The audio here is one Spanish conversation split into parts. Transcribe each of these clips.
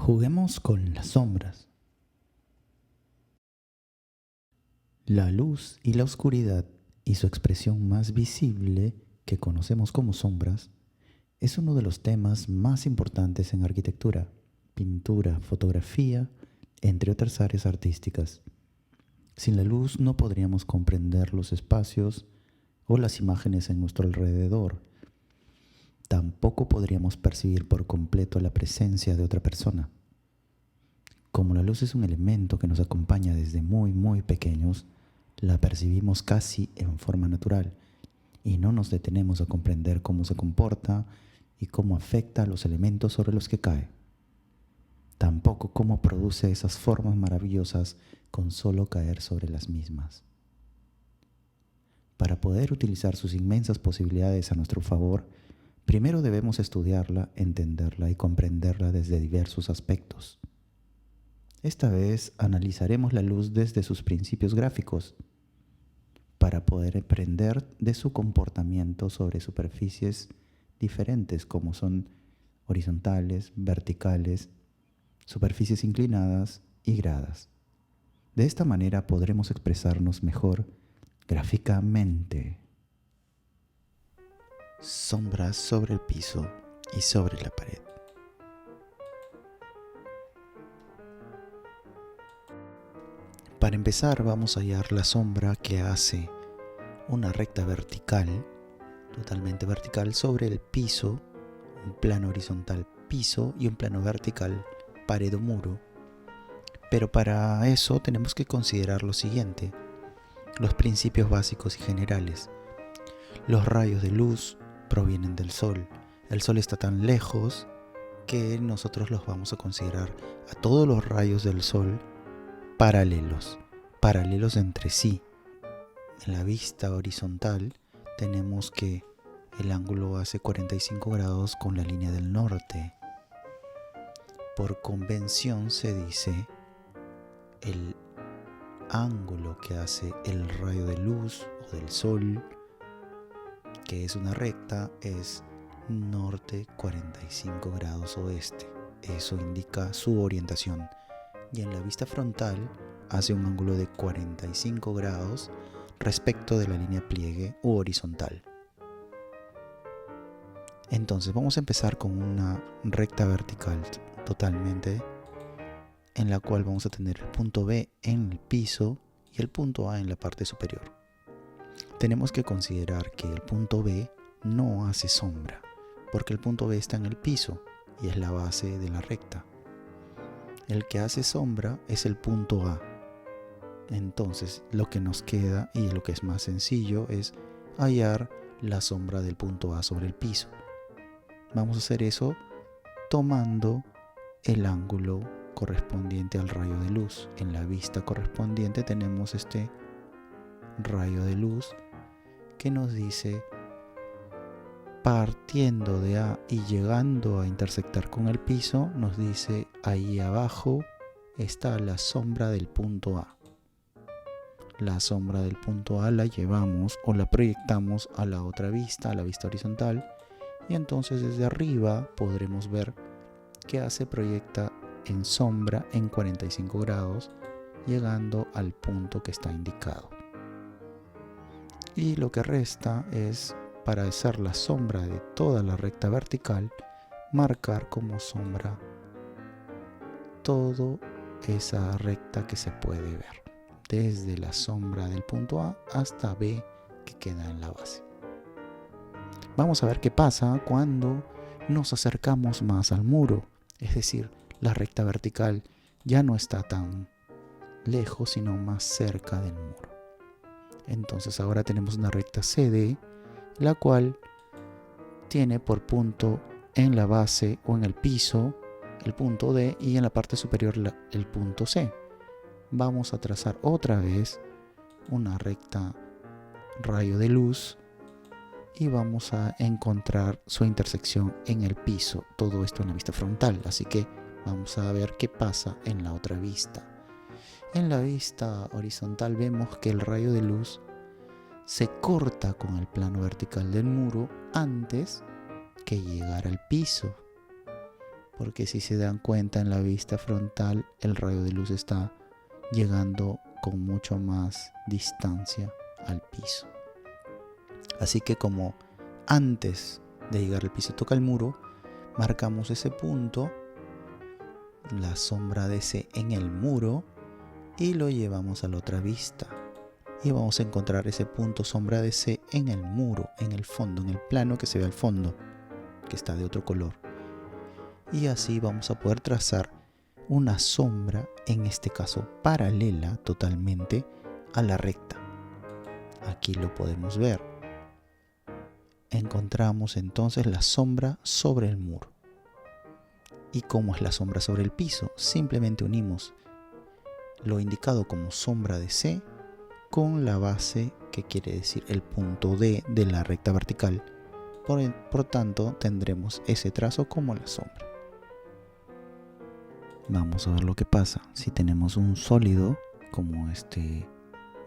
Juguemos con las sombras. La luz y la oscuridad, y su expresión más visible, que conocemos como sombras, es uno de los temas más importantes en arquitectura, pintura, fotografía, entre otras áreas artísticas. Sin la luz no podríamos comprender los espacios o las imágenes en nuestro alrededor. Tampoco podríamos percibir por completo la presencia de otra persona. Como la luz es un elemento que nos acompaña desde muy pequeños, la percibimos casi en forma natural y no nos detenemos a comprender cómo se comporta y cómo afecta a los elementos sobre los que cae. Tampoco cómo produce esas formas maravillosas con solo caer sobre las mismas. Para poder utilizar sus inmensas posibilidades a nuestro favor, primero debemos estudiarla, entenderla y comprenderla desde diversos aspectos. Esta vez analizaremos la luz desde sus principios gráficos para poder aprender de su comportamiento sobre superficies diferentes como son horizontales, verticales, superficies inclinadas y gradas. De esta manera podremos expresarnos mejor gráficamente. Sombras sobre el piso y sobre la pared. Para empezar vamos a hallar la sombra que hace una recta vertical, totalmente vertical, sobre el piso, un plano horizontal piso y un plano vertical pared o muro. Pero para eso tenemos que considerar lo siguiente: los principios básicos y generales. Los rayos de luz provienen del sol. El sol está tan lejos que nosotros los vamos a considerar a todos los rayos del sol paralelos entre sí. En la vista horizontal tenemos que el ángulo hace 45 grados con la línea del norte. Por convención se dice el ángulo que hace el rayo de luz o del sol, que es una recta, es norte 45 grados oeste. Eso indica su orientación. Y en la vista frontal hace un ángulo de 45 grados respecto de la línea pliegue u horizontal. Entonces vamos a empezar con una recta vertical totalmente, en la cual vamos a tener el punto B en el piso y el punto A en la parte superior. Tenemos que considerar que el punto B no hace sombra, porque el punto B está en el piso y es la base de la recta. El que hace sombra es el punto A. Entonces lo que nos queda y lo que es más sencillo es hallar la sombra del punto A sobre el piso. Vamos a hacer eso tomando el ángulo correspondiente al rayo de luz. En la vista correspondiente tenemos este rayo de luz que nos dice, partiendo de A y llegando a intersectar con el piso, nos dice ahí abajo está la sombra del punto A. La sombra del punto A la llevamos o la proyectamos a la otra vista, a la vista horizontal, y entonces desde arriba podremos ver que A se proyecta en sombra en 45 grados, llegando al punto que está indicado. Y lo que resta es, para hacer la sombra de toda la recta vertical, marcar como sombra toda esa recta que se puede ver, desde la sombra del punto A hasta B que queda en la base. Vamos a ver qué pasa cuando nos acercamos más al muro, es decir, la recta vertical ya no está tan lejos, sino más cerca del muro. Entonces ahora tenemos una recta CD, la cual tiene por punto en la base o en el piso el punto D y en la parte superior el punto C. Vamos a trazar otra vez una recta rayo de luz y vamos a encontrar su intersección en el piso. Todo esto en la vista frontal, así que vamos a ver qué pasa en la otra vista. En la vista horizontal vemos que el rayo de luz se corta con el plano vertical del muro antes que llegar al piso, porque si se dan cuenta en la vista frontal el rayo de luz está llegando con mucho más distancia al piso. Así que como antes de llegar al piso toca el muro, marcamos ese punto, la sombra de C en el muro, y lo llevamos a la otra vista. Y vamos a encontrar ese punto sombra de C en el muro, en el fondo, en el plano que se ve al fondo, que está de otro color. Y así vamos a poder trazar una sombra, en este caso paralela totalmente a la recta. Aquí lo podemos ver. Encontramos entonces la sombra sobre el muro. ¿Y cómo es la sombra sobre el piso? Simplemente unimos lo indicado como sombra de C con la base, que quiere decir el punto D de la recta vertical. Por tanto, tendremos ese trazo como la sombra. Vamos a ver lo que pasa si tenemos un sólido como este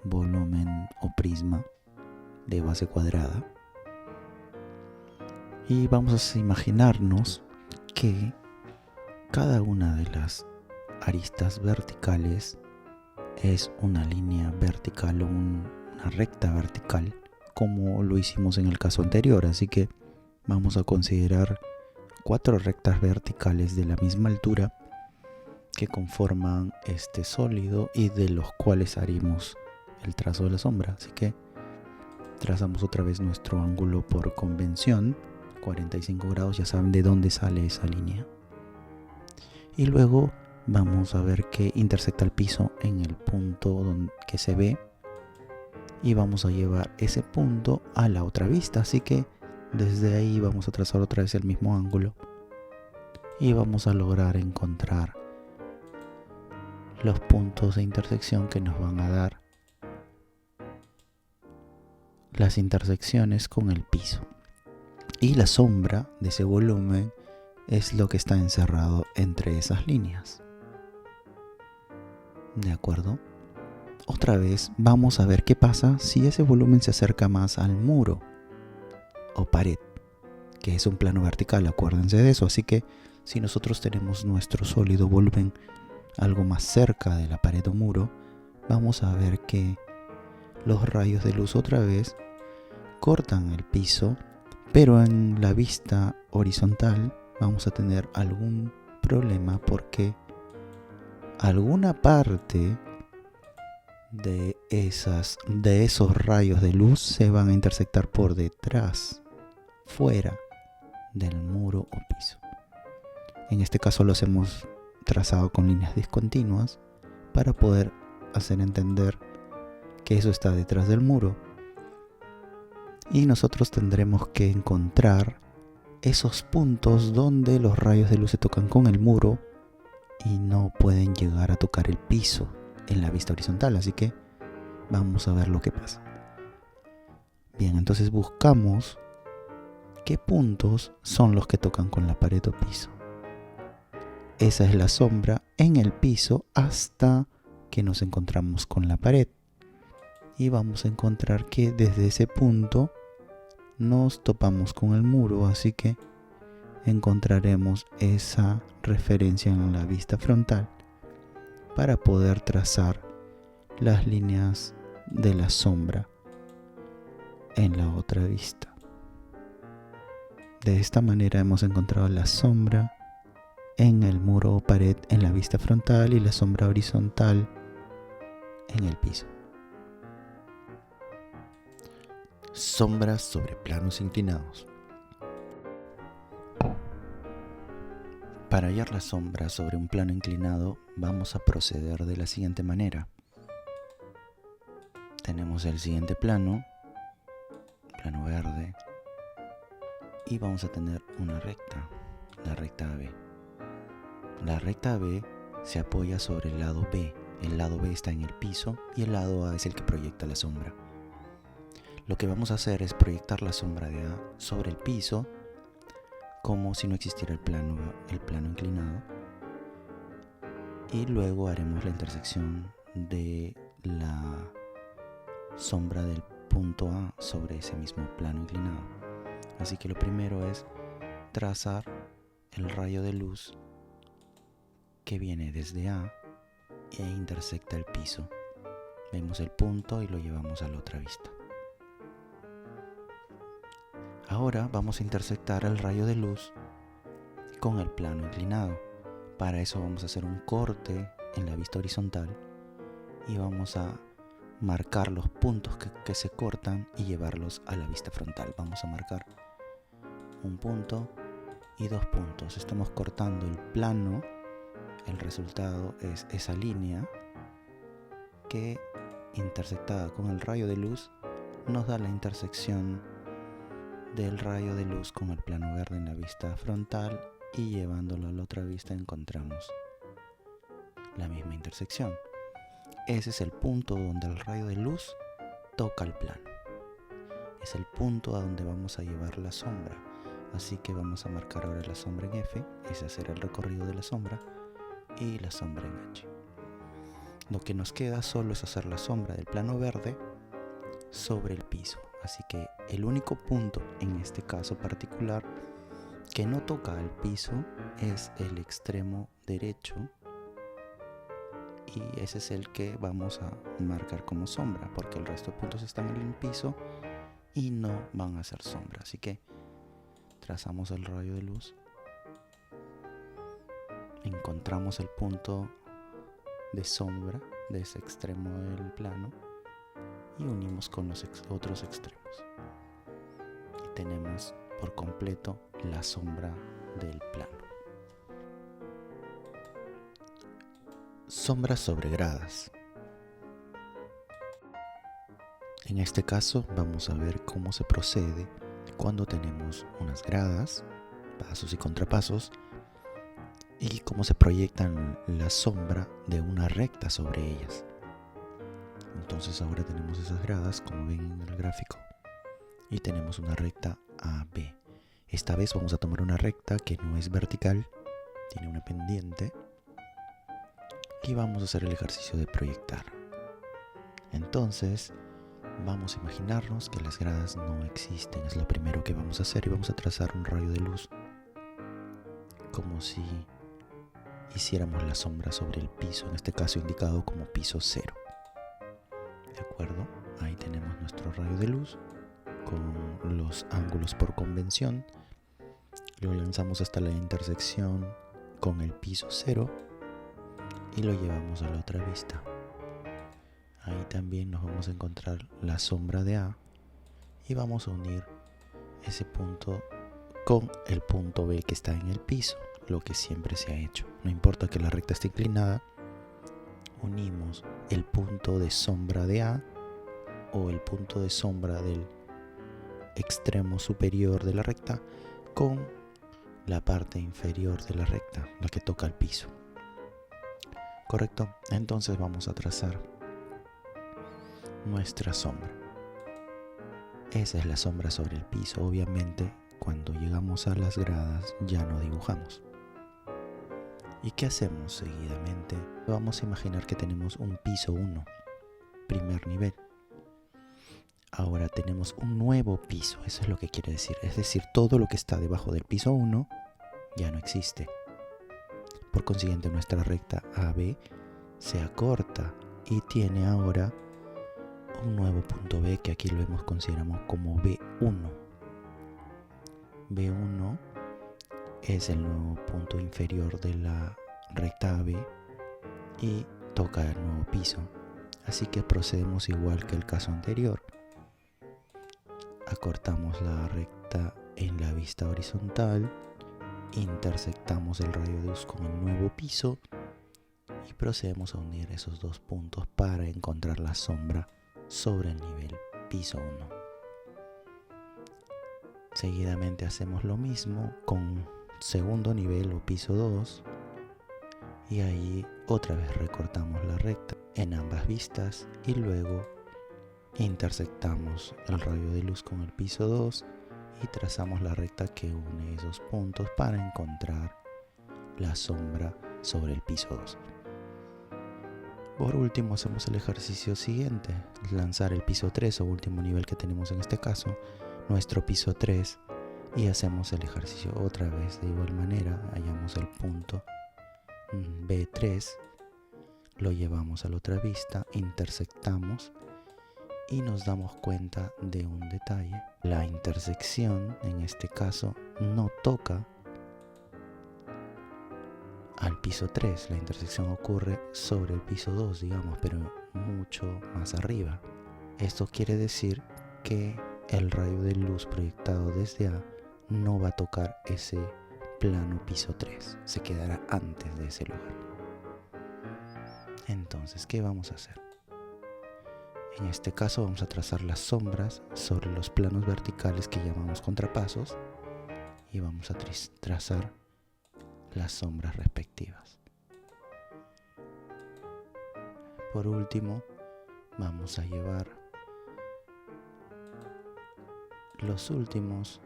volumen o prisma de base cuadrada. Y vamos a imaginarnos que cada una de las aristas verticales es una línea vertical o una recta vertical, como lo hicimos en el caso anterior. Así que vamos a considerar 4 rectas verticales de la misma altura que conforman este sólido y de los cuales haremos el trazo de la sombra. Así que trazamos otra vez nuestro ángulo por convención, 45 grados, ya saben de dónde sale esa línea. Y luego vamos a ver que intersecta el piso en el punto que se ve, y vamos a llevar ese punto a la otra vista. Así que desde ahí vamos a trazar otra vez el mismo ángulo y vamos a lograr encontrar los puntos de intersección que nos van a dar las intersecciones con el piso. Y la sombra de ese volumen es lo que está encerrado entre esas líneas. ¿De acuerdo? Otra vez vamos a ver qué pasa si ese volumen se acerca más al muro o pared, que es un plano vertical, acuérdense de eso. Así que si nosotros tenemos nuestro sólido volumen algo más cerca de la pared o muro, vamos a ver que los rayos de luz otra vez cortan el piso, pero en la vista horizontal vamos a tener algún problema, porque alguna parte de esos rayos de luz se van a intersectar por detrás, fuera del muro o piso. En este caso los hemos trazado con líneas discontinuas para poder hacer entender que eso está detrás del muro, y nosotros tendremos que encontrar esos puntos donde los rayos de luz se tocan con el muro y no pueden llegar a tocar el piso en la vista horizontal. Así que vamos a ver lo que pasa. Bien, entonces buscamos qué puntos son los que tocan con la pared o piso. Esa es la sombra en el piso hasta que nos encontramos con la pared, y vamos a encontrar que desde ese punto nos topamos con el muro. Así que encontraremos esa referencia en la vista frontal para poder trazar las líneas de la sombra en la otra vista. De esta manera hemos encontrado la sombra en el muro o pared en la vista frontal y la sombra horizontal en el piso. Sombras sobre planos inclinados. Para hallar la sombra sobre un plano inclinado vamos a proceder de la siguiente manera. Tenemos el siguiente plano verde, y vamos a tener una recta, la recta AB. La recta AB se apoya sobre el lado B. El lado B está en el piso y el lado A es el que proyecta la sombra. Lo que vamos a hacer es proyectar la sombra de A sobre el piso como si no existiera el plano inclinado, y luego haremos la intersección de la sombra del punto A sobre ese mismo plano inclinado. Así que lo primero es trazar el rayo de luz que viene desde A e intersecta el piso. Vemos el punto y lo llevamos a la otra vista. Ahora vamos a intersectar el rayo de luz con el plano inclinado. Para eso vamos a hacer un corte en la vista horizontal y vamos a marcar los puntos que se cortan y llevarlos a la vista frontal. Vamos a marcar un punto y 2 puntos. Estamos cortando el plano. El resultado es esa línea que, intersectada con el rayo de luz, nos da la intersección del rayo de luz con el plano verde en la vista frontal, y llevándolo a la otra vista encontramos la misma intersección. Ese es el punto donde el rayo de luz toca el plano. Es el punto a donde vamos a llevar la sombra. Así que vamos a marcar ahora la sombra en F, es hacer el recorrido de la sombra, y la sombra en H. Lo que nos queda solo es hacer la sombra del plano verde sobre el piso. Así que el único punto en este caso particular que no toca el piso es el extremo derecho, y ese es el que vamos a marcar como sombra, porque el resto de puntos están en el piso y no van a ser sombra. Así que trazamos el rayo de luz, encontramos el punto de sombra de ese extremo del plano y unimos con los otros extremos, y tenemos por completo la sombra del plano. Sombras sobre gradas. En este caso vamos a ver cómo se procede cuando tenemos unas gradas, pasos y contrapasos, y cómo se proyectan la sombra de una recta sobre ellas. Entonces ahora tenemos esas gradas, como ven en el gráfico, y tenemos una recta AB. Esta vez vamos a tomar una recta que no es vertical, tiene una pendiente, y vamos a hacer el ejercicio de proyectar. Entonces vamos a imaginarnos que las gradas no existen, es lo primero que vamos a hacer, y vamos a trazar un rayo de luz como si hiciéramos la sombra sobre el piso, en este caso indicado como piso 0. ¿De acuerdo? Ahí tenemos nuestro rayo de luz con los ángulos por convención. Lo lanzamos hasta la intersección con el piso 0 y lo llevamos a la otra vista. Ahí también nos vamos a encontrar la sombra de A y vamos a unir ese punto con el punto B que está en el piso, lo que siempre se ha hecho. No importa que la recta esté inclinada, unimos el punto de sombra de A o el punto de sombra del extremo superior de la recta con la parte inferior de la recta, la que toca el piso. ¿Correcto? Entonces vamos a trazar nuestra sombra. Esa es la sombra sobre el piso. Obviamente, cuando llegamos a las gradas ya no dibujamos. ¿Y qué hacemos seguidamente? Vamos a imaginar que tenemos un piso 1, primer nivel. Ahora tenemos un nuevo piso, eso es lo que quiere decir. Es decir, todo lo que está debajo del piso 1 ya no existe. Por consiguiente, nuestra recta AB se acorta y tiene ahora un nuevo punto B, que aquí lo consideramos como B1. B1 es el nuevo punto inferior de la recta AB y toca el nuevo piso. Así que procedemos igual que el caso anterior. Acortamos la recta en la vista horizontal, intersectamos el rayo de luz con el nuevo piso y procedemos a unir esos dos puntos para encontrar la sombra sobre el nivel piso 1. Seguidamente hacemos lo mismo con segundo nivel o piso 2 y ahí otra vez recortamos la recta en ambas vistas y luego intersectamos el rayo de luz con el piso 2 y trazamos la recta que une esos puntos para encontrar la sombra sobre el piso 2. Por último, hacemos el ejercicio siguiente, lanzar el piso 3 o último nivel que tenemos en este caso, nuestro piso 3, y hacemos el ejercicio otra vez de igual manera. Hallamos el punto B3, lo llevamos a la otra vista, intersectamos y nos damos cuenta de un detalle. La intersección en este caso no toca al piso 3, la intersección ocurre sobre el piso 2, digamos, pero mucho más arriba. Esto quiere decir que el rayo de luz proyectado desde A no va a tocar ese plano piso 3, se quedará antes de ese lugar. Entonces, ¿qué vamos a hacer? En este caso vamos a trazar las sombras sobre los planos verticales que llamamos contrapasos y vamos a trazar las sombras respectivas. Por último, vamos a llevar los últimos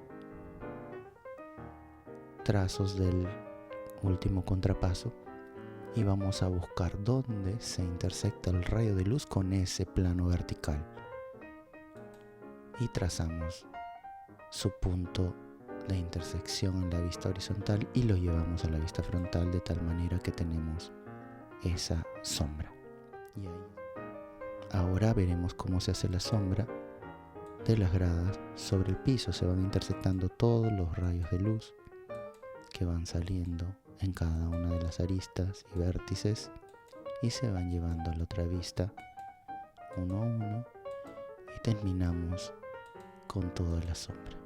trazos del último contrapaso y vamos a buscar dónde se intersecta el rayo de luz con ese plano vertical y trazamos su punto de intersección en la vista horizontal y lo llevamos a la vista frontal de tal manera que tenemos esa sombra. Y ahí ahora veremos cómo se hace la sombra de las gradas sobre el piso. Se van intersectando todos los rayos de luz que van saliendo en cada una de las aristas y vértices y se van llevando a la otra vista uno a uno y terminamos con toda la sombra.